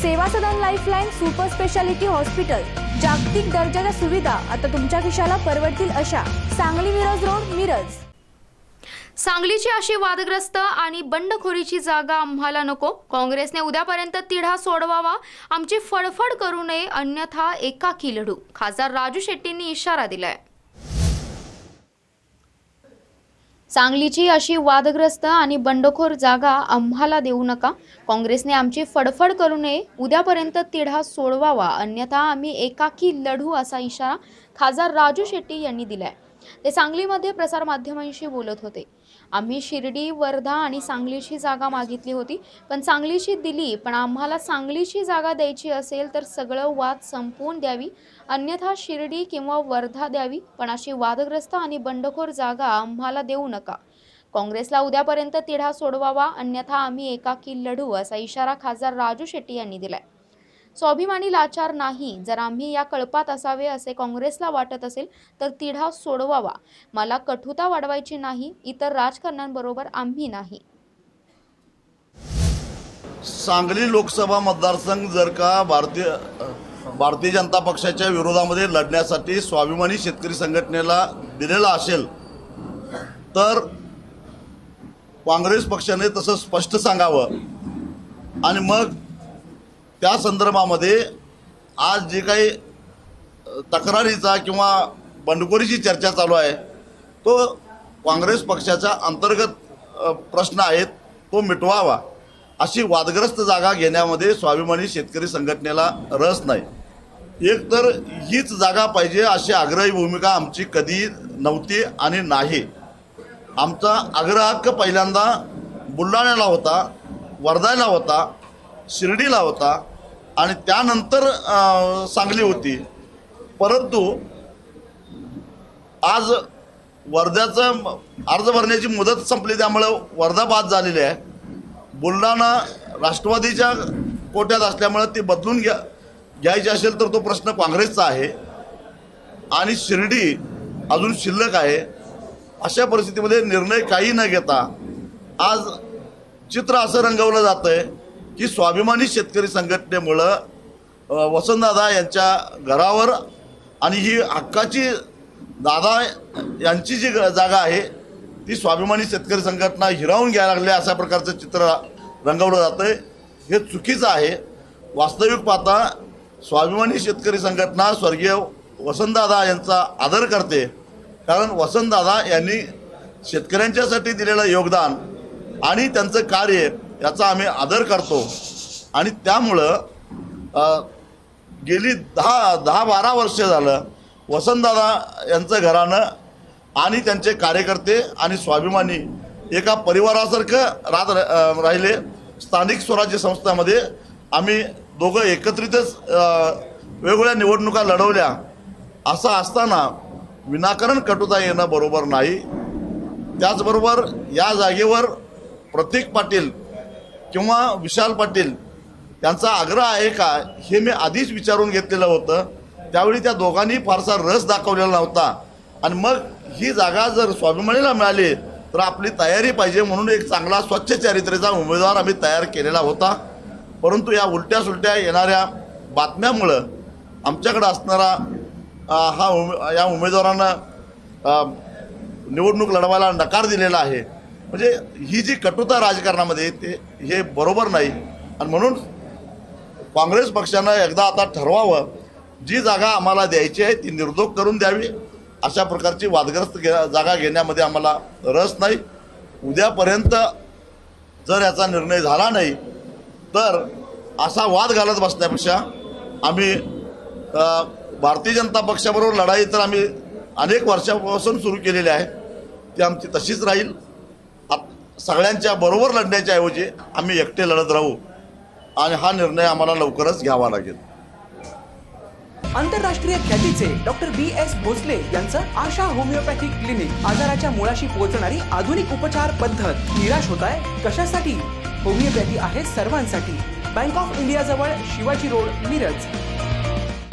सेवा सदन lifeline super speciality hospital, जागतिक दर्जाच्या सुविधा आता तुमच्या खिशाला परवडतील अशा। सांगली मिरज रोड, मिरज। सांगलीची अशी वादग्रस्त आणि बंडखोरीची जागा आम्हाला नको। काँग्रेसने उद्यापर्यंत तिढा सोडवावा, आमची फडफड करू नये, अन्यथा एकाकी लढू। खासदार राजू शेट्टींनी इशारा दिलाय। सांगलीची अशी वादग्रस्त आणि बंडखोर जागा आम्हाला देऊ नका। काँग्रेसने आमची फडफड करू नये, उद्यापर्यंत तिढा सोडवावा, अन्यथा आम्ही एकाकी लढू असा इशारा खासदार राजू शेट्टी यांनी दिलाय। ते सांगलीमध्ये प्रसार माध्यमांशी बोलत होते। आम्ही शिर्डी, वर्धा आणि सांगलीची जागा मागितली होती, पण सांगलीची दिली, पण आम्हाला सांगलीची जागा द्यायची असेल तर सगळं वाद संपवून द्यावी, अन्यथा शिर्डी किंवा वर्धा द्यावी, पण अशी वादग्रस्त आणि बंडखोर जागा आम्हाला देऊ नका। काँग्रेसला उद्यापर्यंत तिढा सोडवावा, अन्यथा आम्ही एकाकी लढू असा इशारा खासदार राजू शेट्टी यांनी दिलाय। स्वाभिमानी लाचार नाही, जर आम्ही या कळपात असावे असे काँग्रेसला वाटत असेल तर तिढा सोडवावा। मला कटुता वाढवायची नाही, इतर राजकारण्यांबरोबर आम्ही नाही। सांगली लोकसभा मतदारसंघ जर का भारतीय जनता पक्षाच्या विरोधामध्ये लढण्यासाठी स्वाभिमानी शेतकरी संघटनेला दिलेला असेल तर काँग्रेस पक्षाने तसं स्पष्ट सांगावं आणि मग त्या संदर्भामध्ये आज जे काही तक्रारीचा किंवा बंडखोरीची चर्चा चालू आहे तो काँग्रेस पक्षाचा अंतर्गत प्रश्न आहेत, तो मिटवावा। अशी वादग्रस्त जागा घेण्यामध्ये स्वाभिमानी शेतकरी संघटनेला रस नाही। एक तर हीच जागा पाहिजे अशी आग्रही भूमिका आमची कधी नव्हती आणि नाही। आमचा आग्रह हक्क पहिल्यांदा बुलढाण्याला होता, वर्धाला होता, शिर्डीला होता आणि त्यानंतर सांगली होती। परंतु आज वर्ध्याचं अर्ज भरण्याची मुदत संपली, त्यामुळे वर्धा बाद झालेली आहे। बुलढाणा राष्ट्रवादीच्या कोट्यात असल्यामुळे ती बदलून घ्यायची असेल तर तो प्रश्न काँग्रेसचा आहे आणि शिर्डी अजून शिल्लक आहे। अशा परिस्थितीमध्ये निर्णय काही न घेता आज चित्र असं रंगवलं जातंय की स्वाभिमानी शेतकरी संघटनेमुळं वसंतदादा यांच्या घरावर आणि ही हक्काची दादा यांची जी जागा आहे ती स्वाभिमानी शेतकरी संघटना हिरावून घ्यायला लागली, अशा प्रकारचं चित्र रंगवलं जातंय। हे चुकीचं आहे। वास्तविक पाहता स्वाभिमानी शेतकरी संघटना स्वर्गीय वसंतदादा यांचा आदर करते, कारण वसंतदादा यांनी शेतकऱ्यांच्यासाठी दिलेलं योगदान आणि त्यांचं कार्य याचा आम्ही आदर करतो आणि त्यामुळं गेली 10-12 वर्ष झालं वसंतदादा यांचं घराणं आणि त्यांचे कार्यकर्ते आणि स्वाभिमानी एका परिवारासारखं राहिले। स्थानिक स्वराज्य संस्थांमध्ये आम्ही दोघं एकत्रितच वेगवेगळ्या निवडणुका लढवल्या। असं असताना विनाकारण कटुता येणं बरोबर नाही। त्याचबरोबर या जागेवर प्रतीक पाटील किंवा विशाल पाटील यांचा आग्रह आहे का हे मी आधीच विचारून घेतलेलं होतं। त्यावेळी त्या दोघांनी फारसा रस दाखवलेला नव्हता आणि मग ही जागा जर स्वाभिमानीला मिळाली तर आपली तयारी पाहिजे म्हणून एक चांगला स्वच्छ चरित्रेचा उमेदवार आम्ही तयार केलेला होता। परंतु या उलट्या सुलट्या येणाऱ्या बातम्यामुळं आमच्याकडे असणारा या उमेदवारानं निवडणूक लढवायला नकार दिलेला आहे। म्हणजे ही जी कटुता राजकारणामध्ये हे बरोबर नाही आणि म्हणून काँग्रेस पक्षानं एकदा आता ठरवावं, जी जागा आम्हाला द्यायची आहे ती निर्धोक करून द्यावी। अशा प्रकारची वादग्रस्त जागा घेण्यामध्ये आम्हाला रस नाही। उद्यापर्यंत जर याचा निर्णय झाला नाही तर असा वाद घालत बसण्यापेक्षा आम्ही भारतीय जनता पक्षाबरोबर लढाई तर आम्ही अनेक वर्षापासून सुरू केलेली आहे, ती आमची तशीच राहील। सगळ्यांच्या बरोबर लढण्याच्या ऐवजी आम्ही एकटे लढत राहू आणि हा निर्णय आम्हाला लवकरच घ्यावा लागेल। आंतरराष्ट्रीय ख्यातीचे डॉक्टर BS भोसले यांचं आशा होमिओपॅथिक क्लिनिक, आजाराच्या मुळाशी पोहोचणारी आधुनिक उपचार पद्धत। निराश होताय कशासाठी? होमिओपॅथी आहे सर्वांसाठी। बँक ऑफ इंडिया जवळ, शिवाजी रोड, मिरज।